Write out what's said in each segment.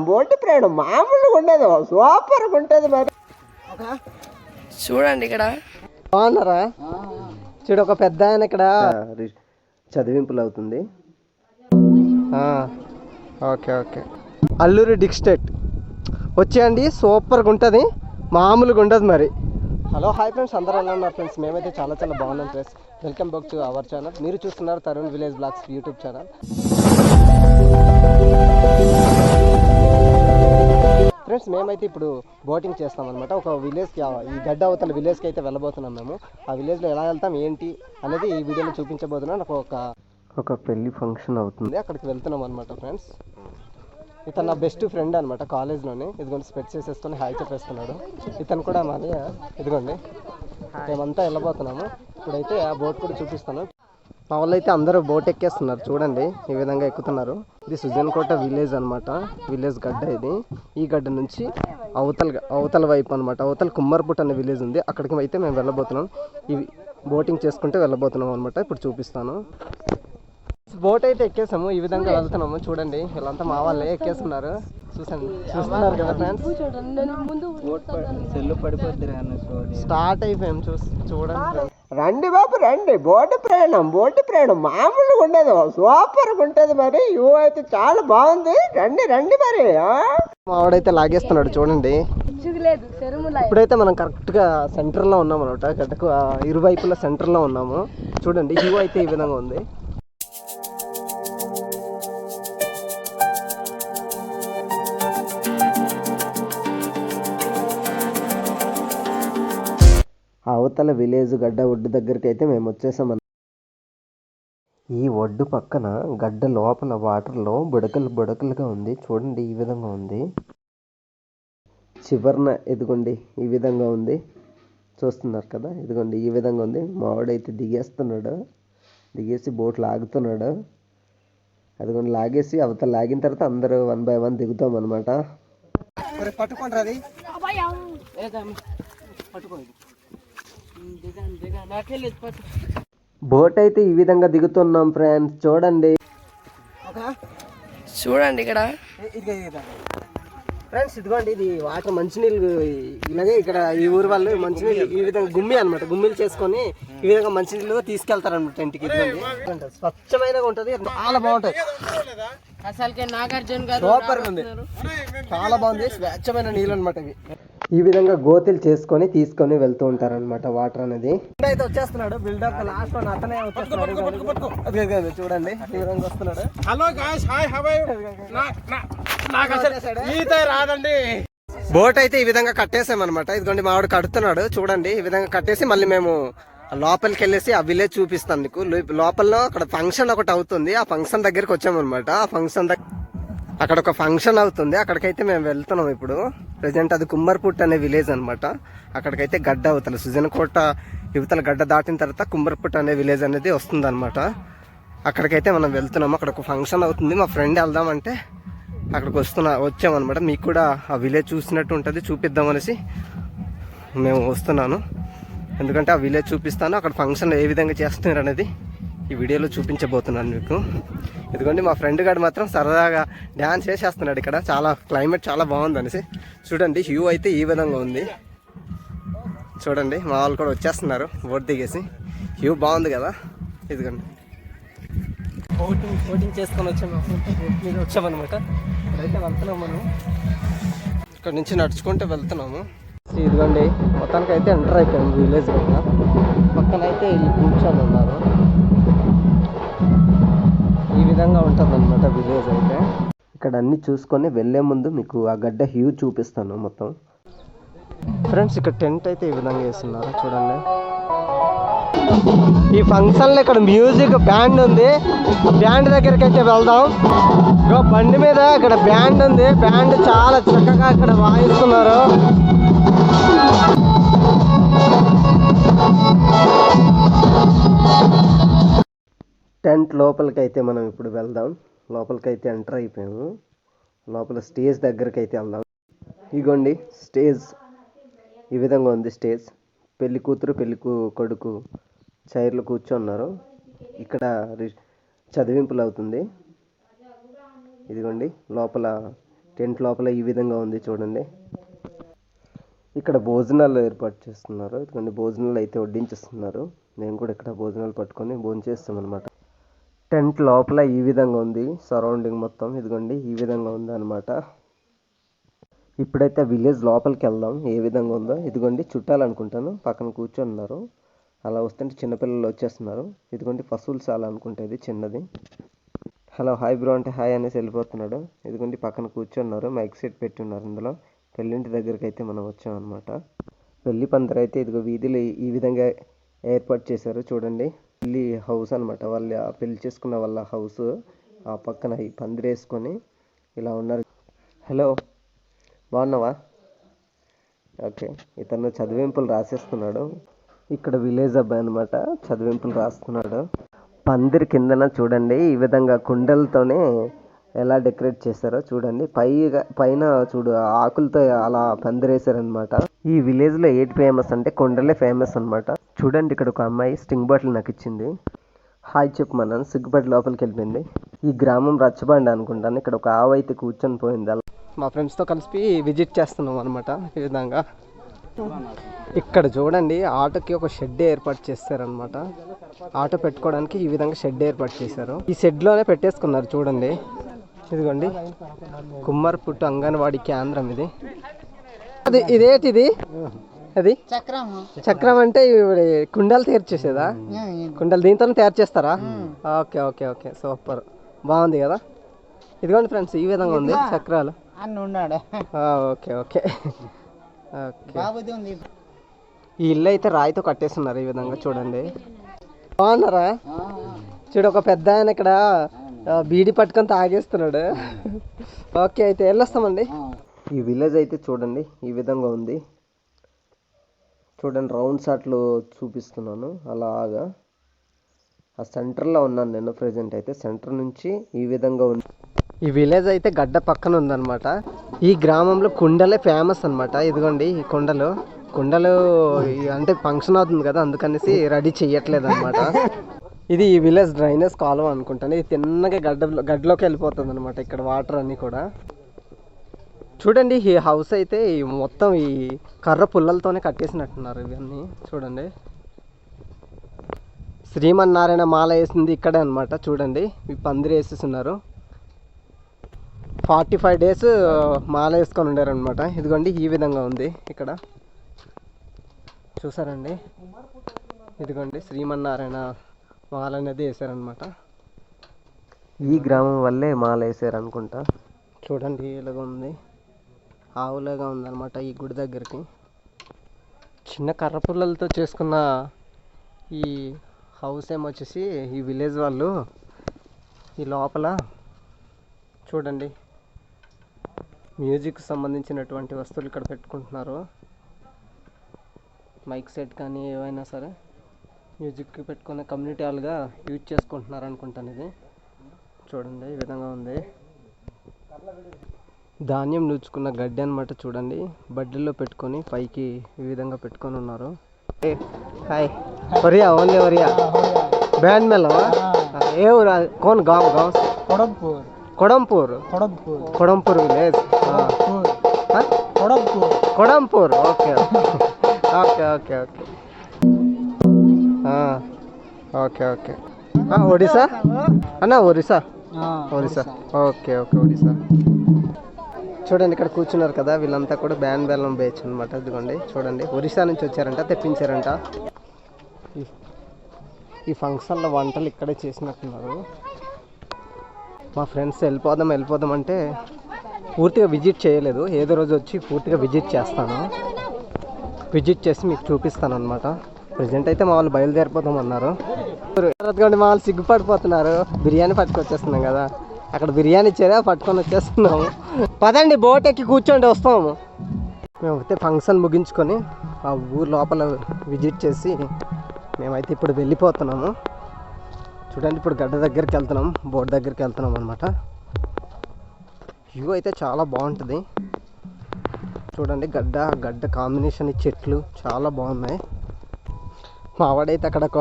బోటి ప్రయాణం మామూలుగా ఉండదు, సూపర్గా ఉంటుంది. మరి చూడండి ఇక్కడ బాగున్నారా? చూడు ఒక పెద్ద ఆయన ఇక్కడ చదివింపులు అవుతుంది. ఓకే ఓకే, అల్లూరి డిస్ట్రిక్ట్ వచ్చేయండి, సూపర్గా ఉంటుంది, మామూలుగా ఉండదు. మరి హలో హాయ్ ఫ్రెండ్స్, అందరూ ఎలా ఉన్నారు ఫ్రెండ్స్? మేమైతే చాలా చాలా బాగున్నాం friends. Welcome back to our channel. మీరు చూస్తున్నారు Tarun village blogs YouTube channel. Friends మేమైతే ఇప్పుడు బోటింగ్ చేస్తామన్నమాట. ఒక విలేజ్కి, ఈ గడ్డ అవతల విలేజ్కి అయితే వెళ్ళబోతున్నాం మేము. ఆ విలేజ్లో ఎలా వెళ్తాం ఏంటి అనేది ఈ వీడియోలో చూపించబోతున్నాను. ఒక పెళ్లి ఫంక్షన్ అవుతుంది, అక్కడికి వెళ్తున్నాం అనమాట ఫ్రెండ్స్. ఇతను నా బెస్ట్ ఫ్రెండ్ అనమాట కాలేజ్లోనే. ఇదిగోండి స్పెట్స్ వేసేసుకొని హాయ్ చెప్పేస్తున్నాడు. ఇతను కూడా మాది. ఇదిగోండి మేమంతా వెళ్ళబోతున్నాము. ఇప్పుడైతే ఆ బోట్ కూడా చూపిస్తాను. మా వాళ్ళు అయితే అందరూ బోట్ ఎక్కేస్తున్నారు, చూడండి ఈ విధంగా ఎక్కుతున్నారు. ఇది సుజన్కోట విలేజ్ అనమాట, విలేజ్ గడ్డ ఇది. ఈ గడ్డ నుంచి అవతల వైపు అనమాట, అవతల కుమ్మర్పుట్ అనే విలేజ్ ఉంది, అక్కడికి అయితే మేము వెళ్ళబోతున్నాం. ఇవి బోటింగ్ చేసుకుంటూ వెళ్ళబోతున్నాం అనమాట. ఇప్పుడు చూపిస్తాను. బోట్ అయితే ఎక్కేసాము, ఈ విధంగా వెళ్తున్నాము. చూడండి వీళ్ళంతా మా వాళ్ళే ఎక్కేస్తున్నారు, చూస్తున్నారు కదా ఫ్రెండ్స్. స్టార్ట్ అయిపోయాం, చూడండి. రండి బాబు రండి, బోటు ప్రయాణం మామూలుగా ఉండదు, సూపర్గా ఉంటుంది. మరి ఇవి అయితే చాలా బాగుంది, రండి రండి. మరి మావాడైతే లాగేస్తున్నాడు చూడండి. ఇప్పుడైతే మనం కరెక్ట్గా సెంటర్లో ఉన్నాం అనమాట, గడ్డకు ఇరువైపుల సెంటర్లో ఉన్నాము. చూడండి వ్యూ అయితే ఈ విధంగా ఉంది. అవతల విలేజ్ గడ్డ ఒడ్డు దగ్గరికి అయితే మేము వచ్చేసాం. ఈ ఒడ్డు పక్కన గడ్డ లోపల వాటర్లో బుడకలుగా ఉంది, చూడండి ఈ విధంగా ఉంది. చివరన ఇదిగోండి ఈ విధంగా ఉంది, చూస్తున్నారు కదా. ఇదిగోండి ఈ విధంగా ఉంది. మావాడైతే దిగేస్తున్నాడు, దిగేసి బోట్ లాగుతున్నాడు. అదిగోండి లాగేసి అవతల లాగిన తర్వాత అందరూ 1 by 1 దిగుతాం అనమాట. పట్టుకోండి బోట్ అయితే ఈ విధంగా దిగుతున్నాం ఫ్రెండ్స్, చూడండి. ఇక్కడ ఫ్రెండ్స్ ఇదిగోండి, ఇది వాటర్ మంచినీళ్ళు. ఇలాగే ఇక్కడ ఈ ఊరు వాళ్ళు మంచినీళ్ళు ఈ విధంగా గుమ్మి అనమాట, గుమ్మిలు చేసుకొని ఈ విధంగా మంచినీళ్ళు తీసుకెళ్తారు అనమాట ఇంటికి. ఇదిగోండి స్వచ్ఛమైనగా ఉంటుంది, చాలా బాగుంటుంది. సూపర్ ఉంది, చాలా బాగుంది, స్వచ్ఛమైన నీళ్ళు అనమాట ఇవి. ఈ విధంగా గోతులు చేసుకొని తీసుకొని వెళ్తూ ఉంటారు అనమాట వాటర్ అనేది. అయితే వచ్చేస్తున్నాడు బిల్డప్, లాస్ట్ వన్ అతనే వచ్చేస్తున్నాడు. చూడండి ఈ విధంగా వస్తున్నాడు. హలో గాయ్స్, హాయ్ రాదండి. బోట్ అయితే ఈ విధంగా కట్టేసామన్నమాట. ఇదిగోండి మావాడు కడుతున్నాడు, చూడండి ఈ విధంగా కట్టేసి మళ్ళీ మేము లోపలికి వెళ్ళేసి ఆ విలేజ్ చూపిస్తాను మీకు. లోపల అక్కడ ఫంక్షన్ ఒకటి అవుతుంది, ఆ ఫంక్షన్ దగ్గరికి వచ్చామన్నమాట. ఆ ఫంక్షన్ అక్కడ ఒక ఫంక్షన్ అవుతుంది, అక్కడికైతే మేము వెళ్తున్నాం ఇప్పుడు ప్రెసెంట్. అది కుమ్మర్పుట్ అనే విలేజ్ అనమాట. అక్కడికైతే గడ్డ అవుతుంది, సుజన్కోట యువతల గడ్డ దాటిన తర్వాత కుమ్మర్పుట్ అనే విలేజ్ అనేది వస్తుంది అనమాట. అక్కడికైతే మనం వెళ్తున్నాము. అక్కడ ఒక ఫంక్షన్ అవుతుంది, మా ఫ్రెండ్ వెళ్దామంటే అక్కడికి వచ్చామన్నమాట. మీకు కూడా ఆ విలేజ్ చూసినట్టు ఉంటుంది, చూపిద్దామనేసి మేము వస్తున్నాను. ఎందుకంటే ఆ విలేజ్ చూపిస్తాను, అక్కడ ఫంక్షన్ ఏ విధంగా చేస్తున్నారు అనేది ఈ వీడియోలో చూపించబోతున్నాను మీకు. ఎందుకంటే మా ఫ్రెండ్ గారు మాత్రం సరదాగా డ్యాన్స్ చేసేస్తున్నాడు ఇక్కడ, చాలా క్లైమేట్ చాలా బాగుంది అనేసి. చూడండి వ్యూ అయితే ఈ విధంగా ఉంది, చూడండి మా వాళ్ళు కూడా వచ్చేస్తున్నారు బోట్ దిగేసి. వ్యూ బాగుంది కదా. ఇదిగోండి బోటింగ్ చేసుకొని వచ్చామన్నమాట. ఇక్కడైతే వెళ్తున్నాం మనం, ఇక్కడ నుంచి నడుచుకుంటూ వెళ్తున్నాము. ఇదిగోండి మొత్తానికి అయితే ఎంటర్ అయిపోయాము విలేజ్ దగ్గర. పక్కన అయితే వీళ్ళు కూర్చొని ఉన్నారు, ఈ విధంగా ఉంటుంది అనమాట విలేజ్ అయితే. ఇక్కడ అన్ని చూసుకొని వెళ్ళే ముందు మీకు ఆ గడ్డ వ్యూ చూపిస్తాను మొత్తం. ఫ్రెండ్స్ ఇక్కడ టెంట్ అయితే ఈ విధంగా వేస్తున్నారు, చూడండి. ఈ ఫంక్షన్లో ఇక్కడ మ్యూజిక్ బ్యాండ్ ఉంది, బ్యాండ్ దగ్గరికి అయితే వెళ్దాం. బండి మీద ఇక్కడ బ్యాండ్ ఉంది, బ్యాండ్ చాలా చక్కగా ఇక్కడ వాయిస్తున్నారు. టెంట్ లోపలికి అయితే మనం ఇప్పుడు వెళ్దాం. లోపలికి అయితే ఎంటర్ అయిపోయాము. లోపల స్టేజ్ దగ్గరికి అయితే వెళ్దాం. ఇగోండి స్టేజ్ ఈ విధంగా ఉంది. స్టేజ్ పెళ్లి కూతురు పెళ్లి కొడుకు చైర్లు కూర్చున్నారు. ఇక్కడ చదివింపులు అవుతుంది. ఇదిగోండి లోపల టెంట్ లోపల ఈ విధంగా ఉంది చూడండి. ఇక్కడ భోజనాలు ఏర్పాటు చేస్తున్నారు. ఇదిగోండి భోజనాలు అయితే వడ్డించేస్తున్నారు. నేను కూడా ఇక్కడ భోజనాలు పట్టుకొని భోజనం చేస్తాం అనమాట. టెంట్ లోపల ఈ విధంగా ఉంది సరౌండింగ్ మొత్తం. ఇదిగోండి ఈ విధంగా ఉంది అనమాట. ఇప్పుడైతే విలేజ్ లోపలికి వెళ్దాం ఏ విధంగా ఉందో. ఇదిగోండి చుట్టాలు అనుకుంటాను పక్కన కూర్చొని ఉన్నారు. అలా వస్తుంటే చిన్నపిల్లలు వచ్చేస్తున్నారు. ఇదిగోండి పశువులు చాలా అనుకుంటా ఇది చిన్నది. హలో హాయ్ బ్రో అంటే హాయ్ అనేసి వెళ్ళిపోతున్నాడు. ఇదిగోండి పక్కన కూర్చున్నారు. మైక్ సెట్ పెట్టి ఉన్నారు. ఇందులో పెళ్ళింటి దగ్గరికి అయితే మనం వచ్చాం అనమాట. పెళ్లి పందిరి అయితే ఇదిగో వీధిలో ఈ విధంగా ఏర్పాటు చేశారు చూడండి. పెళ్లి హౌస్ అనమాట. వాళ్ళు పెళ్లి చేసుకున్న వాళ్ళ హౌస్. ఆ పక్కన ఈ పందిరి వేసుకొని ఇలా ఉన్నారు. హలో బాగున్నావా? ఓకే, ఇతను చదివింపులు రాసేస్తున్నాడు. ఇక్కడ విలేజ్ అబ్బాయి అనమాట, చదివింపులు రాస్తున్నాడు. పందిరి కిందన చూడండి ఈ విధంగా కుండలతోనే ఎలా డెకరేట్ చేశారో చూడండి. పైన చూడు ఆకులతో అలా పందిరేశారనమాట. ఈ విలేజ్ లో ఏటి ఫేమస్ అంటే కొండలే ఫేమస్ అనమాట. చూడండి ఇక్కడ ఒక అమ్మాయి స్టింగ్ బాటిల్ నాకు ఇచ్చింది. హాయ్ చెప్పమన్నాను, సిగ్గుపడి లోపలికి వెళ్ళిపోయింది. ఈ గ్రామం రచ్చబండి అనుకుంటాను. ఇక్కడ ఒక ఆవు అయితే కూర్చొని పోయింది. అలా మా ఫ్రెండ్స్తో కలిసి విజిట్ చేస్తున్నాం అనమాట. ఈ విధంగా ఇక్కడ చూడండి ఆటోకి ఒక షెడ్ ఏర్పాటు చేశారనమాట. ఆటో పెట్టుకోవడానికి ఈ విధంగా షెడ్ ఏర్పాటు చేశారు. ఈ షెడ్లోనే పెట్టేసుకున్నారు చూడండి. ఇదిగోండి కుమ్మరిపుట్టు అంగన్వాడీ కేంద్రం ఇది. అది ఇదేటిది? అది చక్రం అంటే కుండలు తయారు చేసేదా? కుండలు దీంతో తయారు చేస్తారా? ఓకే ఓకే ఓకే సూపర్, బాగుంది కదా. ఇదిగోండి ఫ్రెండ్స్ ఈ విధంగా ఉంది చక్రాలు. Okay okay okay. ఈ ఇల్లు అయితే రాయితో కట్టేస్తున్నారు ఈ విధంగా చూడండి. బాగున్నారా? చూడు ఒక పెద్ద ఆయన ఇక్కడ బీడి పట్టుకొని తాగేస్తున్నాడు. ఓకే అయితే వెళ్ళొస్తామండి. ఈ విలేజ్ అయితే చూడండి ఈ విధంగా ఉంది చూడండి. రౌండ్ షాట్లు చూపిస్తున్నాను. అలాగా ఆ సెంటర్లో ఉన్నాను నేను ప్రజెంట్ అయితే. సెంటర్ నుంచి ఈ విధంగా ఉంది. ఈ విలేజ్ అయితే గడ్డ పక్కన ఉందన్నమాట. ఈ గ్రామంలో కుండలే ఫేమస్ అనమాట. ఇదిగోండి ఈ కుండలు అంటే ఫంక్షన్ అవుతుంది కదా, అందుకనేసి రెడీ చెయ్యట్లేదు అనమాట. ఇది ఈ విలేజ్ డ్రైనేజ్ కాలువ అనుకుంటాను. ఇది తిన్నగా గడ్డలోకి వెళ్ళిపోతుంది అనమాట. ఇక్కడ వాటర్ అన్నీ కూడా చూడండి. ఈ హౌస్ అయితే మొత్తం ఈ కర్ర పుల్లలతోనే కట్టేసినట్టున్నారు ఇవన్నీ చూడండి. శ్రీమన్నారాయణ మాల వేసింది ఇక్కడే అనమాట. చూడండి ఈ పందిరి వేసేస్తున్నారు. 45 days మాల వేసుకొని ఉండారు అనమాట. ఇదిగోండి ఈ విధంగా ఉంది ఇక్కడ చూసారండి. ఇదిగోండి శ్రీమన్నారాయణ మాల అనేది వేసారనమాట. ఈ గ్రామం వల్లే మాల వేసారు అనుకుంటా. చూడండి ఇలాగ ఉంది, ఆవులాగా ఉందన్నమాట. ఈ గుడి దగ్గరికి చిన్న కర్ర పుల్లలతో చేసుకున్న ఈ హౌస్ ఏమొచ్చేసి ఈ విలేజ్ వాళ్ళు ఈ లోపల చూడండి మ్యూజిక్ సంబంధించినటువంటి వస్తువులు ఇక్కడ పెట్టుకుంటున్నారు. మైక్ సెట్ కానీ ఏవైనా సరే మ్యూజిక్ పెట్టుకునే కమ్యూనిటీ హాల్గా యూజ్ చేసుకుంటున్నారు అనుకుంటాను. ఇది చూడండి ఈ విధంగా ఉంది. ధాన్యం నూచుకున్న గడ్డి అనమాట. చూడండి బడ్డీలో పెట్టుకొని పైకి ఈ విధంగా పెట్టుకొని ఉన్నారు. Hi Oriya only Oriya band మేళమా? ఏ ఊరు? కోన్ గావ్ గావ్? Kodampur village. Kodampur okay okay okay okay okay okay. Odisha అన్న? Orissa okay okay Odisha. చూడండి ఇక్కడ కూర్చున్నారు కదా వీళ్ళంతా కూడా బ్యాండ్ బెల్లం బ్యాచ్ అనమాట. ఇదిగోండి చూడండి ఒరిస్సా నుంచి వచ్చారంట, తెప్పించారంట. ఈ ఫంక్షన్లో వంటలు ఇక్కడే చేసినట్టున్నారు. మా ఫ్రెండ్స్ వెళ్ళిపోదాం అంటే పూర్తిగా విజిట్ చేయలేదు. ఏదో రోజు వచ్చి పూర్తిగా విజిట్ చేస్తాను. విజిట్ చేసి మీకు చూపిస్తాను అనమాట. ప్రజెంట్ అయితే మా వాళ్ళు బయలుదేరిపోతాం అన్నారు. మా వాళ్ళు సిగ్గుపడిపోతున్నారు. బిర్యానీ పట్టుకొచ్చేస్తున్నాం కదా, అక్కడ బిర్యానీ ఇచ్చారా పట్టుకొని వచ్చేస్తున్నాము. పదండి బోట్ ఎక్కి కూర్చోండి వస్తాము. మేమైతే ఫంక్షన్ ముగించుకొని ఆ ఊరు లోపల విజిట్ చేసి మేమైతే ఇప్పుడు వెళ్ళిపోతున్నాము. చూడండి ఇప్పుడు గడ్డ దగ్గరికి వెళ్తున్నాం, బోట్ దగ్గరికి వెళ్తున్నాం అనమాట. వ్యూ అయితే చాలా బాగుంటుంది. చూడండి గడ్డ కాంబినేషన్, చెట్లు చాలా బాగున్నాయి. మావాడైతే అక్కడ ఒక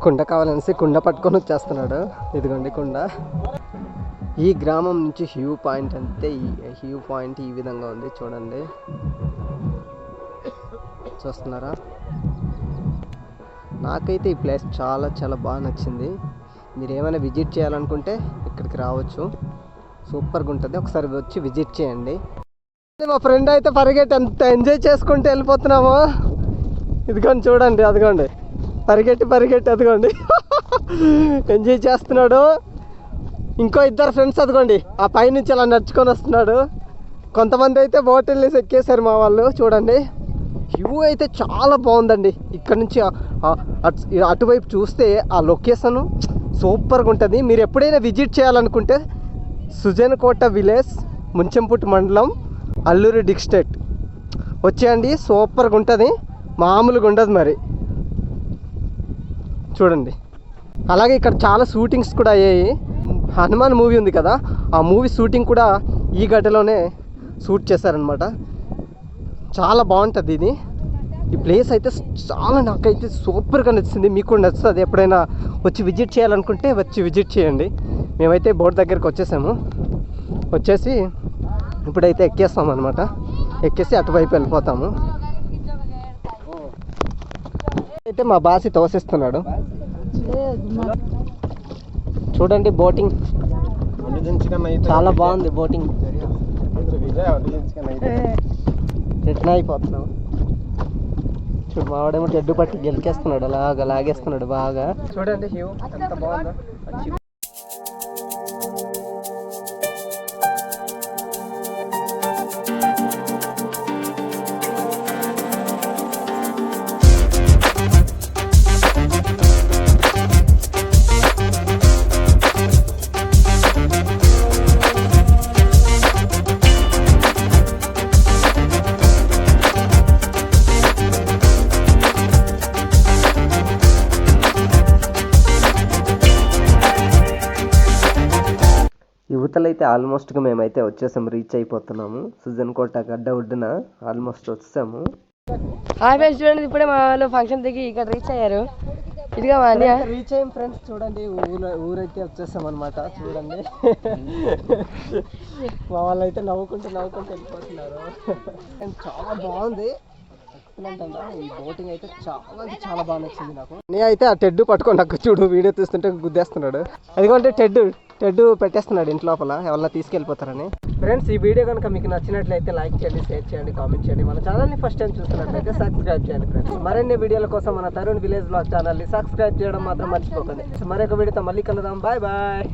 కుండ కావాలనేసి కుండ పట్టుకొని వచ్చేస్తున్నాడు. ఇదిగోండి కుండ. ఈ గ్రామం నుంచి హ్యూ పాయింట్ అంటే హ్యూ పాయింట్ ఈ విధంగా ఉంది చూడండి, చూస్తున్నారా? నాకైతే ఈ ప్లేస్ చాలా చాలా బాగా నచ్చింది. మీరు ఏమైనా విజిట్ చేయాలనుకుంటే ఇక్కడికి రావచ్చు, సూపర్గా ఉంటుంది. ఒకసారి వచ్చి విజిట్ చేయండి. మా ఫ్రెండ్ అయితే పరిగెట్టి ఎంత ఎంజాయ్ చేసుకుంటూ వెళ్ళిపోతున్నామో. ఇదిగోండి చూడండి, అదిగోండి పరిగెట్టి అదిగోండి ఎంజాయ్ చేస్తున్నాడు. ఇంకో ఇద్దరు ఫ్రెండ్స్ అదిగోండి ఆ పైనుంచి అలా నడుచుకొని వస్తున్నాడు. కొంతమంది అయితే బోట్ వెళ్ళేసి ఎక్కేశారు మా వాళ్ళు. చూడండి వ్యూ అయితే చాలా బాగుందండి. ఇక్కడ నుంచి అటువైపు చూస్తే ఆ లొకేషన్ సూపర్గా ఉంటుంది. మీరు ఎప్పుడైనా విజిట్ చేయాలనుకుంటే సుజనకోట విలేజ్, ముంచెంపుట్టు మండలం, అల్లూరు డిస్ట్రిక్ట్ వచ్చేయండి. సూపర్గా ఉంటుంది, మామూలుగా ఉండదు మరి. చూడండి అలాగే ఇక్కడ చాలా షూటింగ్స్ కూడా అయ్యాయి. హనుమాన్ మూవీ ఉంది కదా, ఆ మూవీ షూటింగ్ కూడా ఈ గడ్డలోనే షూట్ చేశారనమాట. చాలా బాగుంటుంది ఇది. ఈ ప్లేస్ అయితే చాలా నాకైతే సూపర్గా నచ్చింది. మీకు కూడా నచ్చుతుంది. ఎప్పుడైనా వచ్చి విజిట్ చేయాలనుకుంటే వచ్చి విజిట్ చేయండి. మేమైతే బోట్ దగ్గరికి వచ్చేసి ఇప్పుడైతే ఎక్కేస్తాం అనమాట. ఎక్కేసి అటువైపు వెళ్ళిపోతాము. అయితే మా బాసి తోసిస్తున్నాడు. చూడండి బోటింగ్ చాలా బాగుంది. బోటింగ్ రిటర్న్ అయిపోతున్నాం. చూడు మావాడేమో టెడ్డు పట్టి గెలికేస్తున్నాడు, అలాగా లాగేస్తున్నాడు బాగా. చూడండి హ్యూ ఎంత బాగుందో. యువతలైతే ఆల్మోస్ట్గా మేమైతే వచ్చేసాము, రీచ్ అయిపోతున్నాము. సుజనకోట గడ్డ ఒడ్డున ఆల్మోస్ట్ వచ్చాము. హాయ్ ఫ్రెండ్స్, చూడండి ఇప్పుడే మా వాళ్ళు ఫంక్షన్ దిగి ఇక్కడ రీచ్ అయ్యారు. ఇదిగా మా రీచ్ అయ్యాం ఫ్రెండ్స్. చూడండి ఊరైతే వచ్చేసాం అనమాట. చూడండి మా వాళ్ళు అయితే నవ్వుకుంటూ వెళ్ళిపోతున్నారు. చాలా బాగుంది. ఈ బోటింగ్ అయితే చాలా బాగా నచ్చింది నాకు. నీ అయితే ఆ టెడ్డు పట్టుకొని నాకు చూడు, వీడియో తీస్తుంటే గుద్దేస్తున్నాడు. అదిగోంటే టెడ్డు పెట్టేస్తున్నాడు ఇంటి లోపల, ఎవరన్నా తీసుకెళ్ళిపోతారని. ఫ్రెండ్స్ ఈ వీడియో కనుక మీకు నచ్చినట్లయితే లైక్ చేయండి, షేర్ చేయండి, కామెంట్ చేయండి. మన ఛానల్ని ఫస్ట్ టైం చూస్తున్నట్లయితే సబ్స్క్రైబ్ చేయండి ఫ్రెండ్స్. మరిన్ని వీడియోల కోసం మన తరుణ్ విలేజ్ బ్లాగ్ ఛానల్ని సబ్స్క్రైబ్ చేయడం మాత్రం మర్చిపోకండి. మరొక వీడియోతో మళ్ళీ కలుద్దాం. Bye bye.